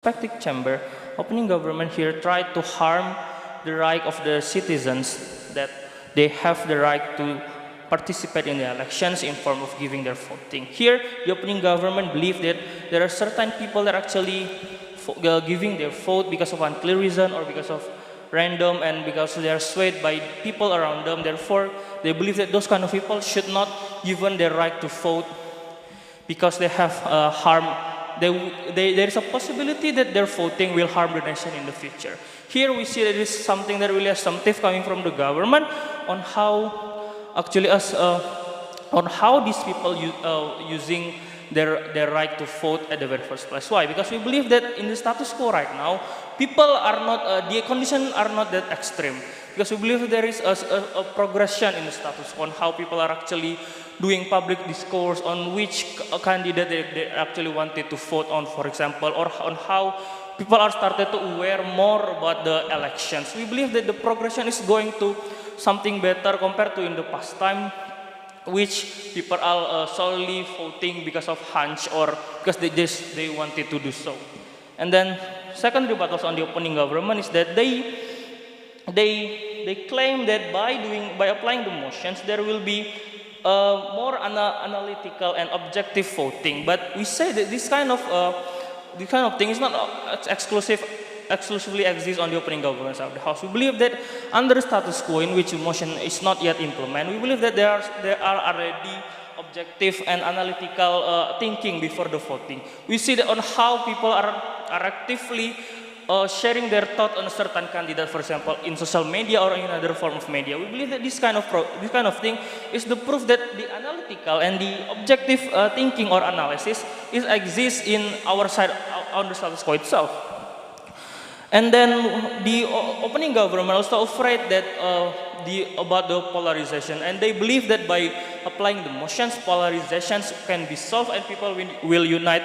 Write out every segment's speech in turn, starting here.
respective chamber, opening government here tried to harm the right of the citizens that they have the right to participate in the elections in form of giving their voting. Here, the opening government believed that there are certain people that actually giving their vote because of unclear reason or because of random and because they are swayed by people around them. Therefore, they believe that those kind of people should not given their right to vote because they have harm. There is a possibility that their voting will harm the nation in the future. Here we see that it is something that really assumptive coming from the government on how actually on how these people using their right to vote at the very first place. Why? Because we believe that in the status quo right now, people are not, the conditions are not that extreme. Because we believe there is a progression in the status quo on how people are actually doing public discourse on which candidate they actually wanted to vote on, for example, or on how people are started to aware more about the elections. We believe that the progression is going to something better compared to in the past time, which people are solely voting because of hunch or because they wanted to do so. And then second rebuttals on the opening government is that they claim that by applying the motions there will be more analytical and objective voting. But we say that this kind of thing is not exclusively exists on the opening government of the House. We believe that under the status quo in which the motion is not yet implemented, we believe that there are already objective and analytical thinking before the voting. We see that on how people are actively sharing their thought on a certain candidate, for example, in social media or in another form of media. We believe that this kind of thing is the proof that the analytical and the objective thinking or analysis exists in our side on the status quo itself. And then the opening government also afraid that about the polarization, and they believe that by applying the motions, polarizations can be solved and people will unite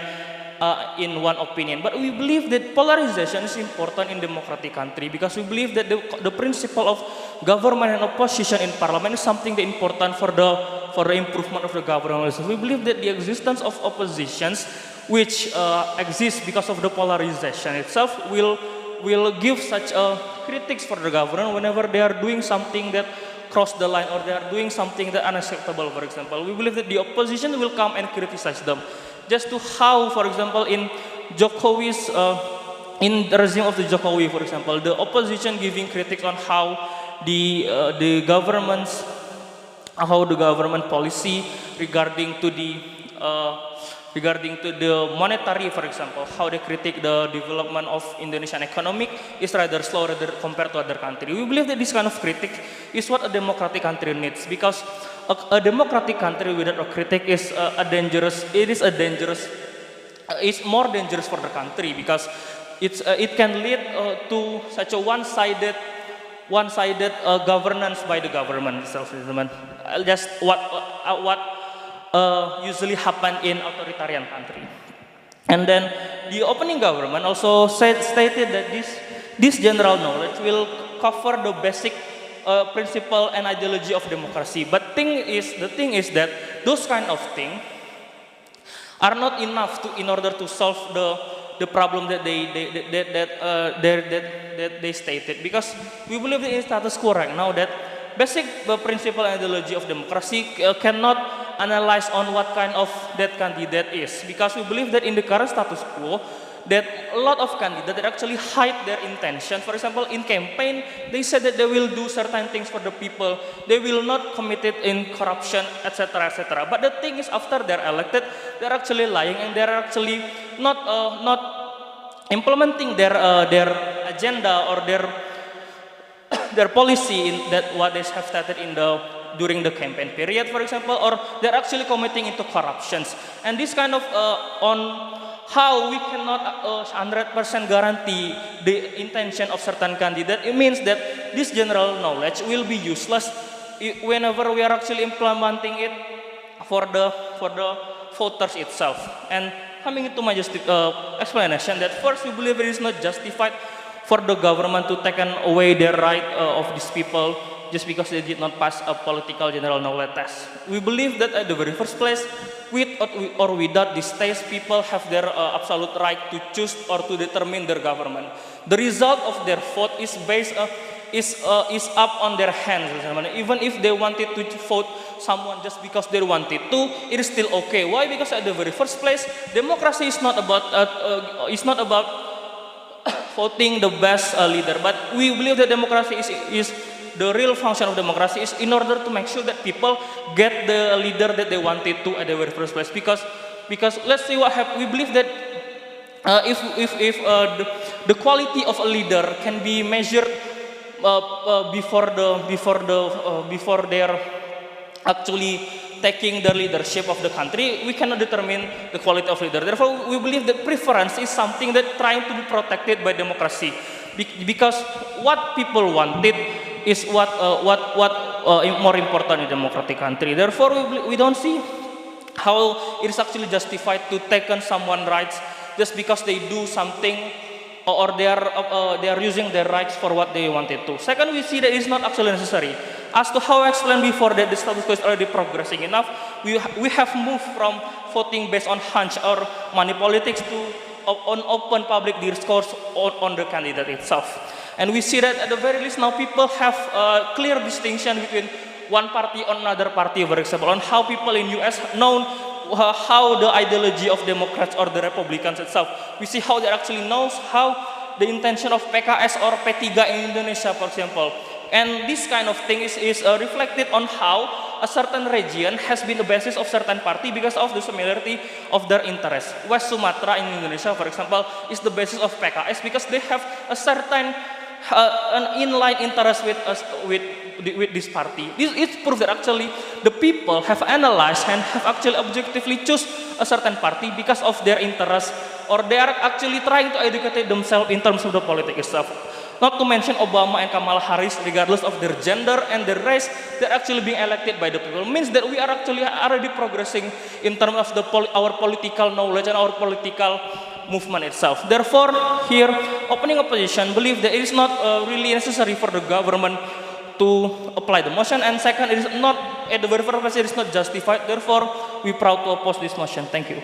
in one opinion. But we believe that polarization is important in democratic country because we believe that the principle of government and opposition in parliament is something that important for the improvement of the government. So we believe that the existence of oppositions which exists because of the polarization itself will give such a critics for the government whenever they are doing something that cross the line or they are doing something that unacceptable, for example. We believe that the opposition will come and criticize them. Just to how, for example, in Jokowi's, in the regime of the Jokowi, for example, the opposition giving critics on how the government policy regarding to the monetary, for example, how they critique the development of Indonesian economic is rather slow compared to other countries. We believe that this kind of critique is what a democratic country needs, because a democratic country without a critic is more dangerous for the country, because it can lead to such a one-sided governance by the government itself. Just what usually happen in authoritarian country. And then the opening government also stated that this general knowledge will cover the basic principle and ideology of democracy. But the thing is that those kind of things are not enough in order to solve the problem that they stated, because we believe in status quo right now that basic principle and ideology of democracy cannot analyze on what kind of that candidate is, because we believe that in the current status quo that a lot of candidates that actually hide their intention. For example, in campaign, they said that they will do certain things for the people, they will not commit it in corruption, etc., etc. But the thing is, after they're elected, they're actually lying and they're actually not implementing their agenda or their policy in that what they have started during the campaign period, for example, or they're actually committing into corruptions. And this kind of on how we cannot 100% guarantee the intention of certain candidate, it means that this general knowledge will be useless whenever we are actually implementing it for the voters itself. And coming into my explanation, that first we believe it is not justified for the government to take away their right of these people just because they did not pass a political general knowledge test. We believe that at the very first place, with or without this test, people have their absolute right to choose or to determine their government. The result of their vote is is up on their hands. Even if they wanted to vote someone just because they wanted to, it is still okay. Why? Because at the very first place, democracy is not about voting the best leader, but we believe that democracy is the real function of democracy is in order to make sure that people get the leader that they wanted to at the very first place. Because let's see what happens. We believe that if the quality of a leader can be measured before they're actually taking the leadership of the country, we cannot determine the quality of leader. Therefore, we believe that preference is something that trying to be protected by democracy, because what people wanted is what more important in democratic country. Therefore, we don't see how it is actually justified to take on someone's rights just because they do something or they are using their rights for what they wanted to. Second, we see that it is not actually necessary. As to how I explained before that the status quo is already progressing enough, we have moved from voting based on hunch or money politics to on open public discourse on the candidate itself. And we see that at the very least now people have a clear distinction between one party and another party, for example, on how people in US know how the ideology of Democrats or the Republicans itself. We see how they actually knows how the intention of PKS or P3 in Indonesia, for example. And this kind of thing is reflected on how a certain region has been the basis of certain party because of the similarity of their interests. West Sumatra in Indonesia, for example, is the basis of PKS because they have a certain an inline interest with this party. This is proof that actually the people have analyzed and have actually objectively choose a certain party because of their interest, or they are actually trying to educate themselves in terms of the politics itself. Not to mention Obama and Kamala Harris, regardless of their gender and their race, they're actually being elected by the people. Means that we are actually already progressing in terms of our political knowledge and our political movement itself. Therefore, here, opening opposition believe that it is not really necessary for the government to apply the motion, and second, it is not, at the very first place, it is not justified. Therefore, we proud to oppose this motion. Thank you.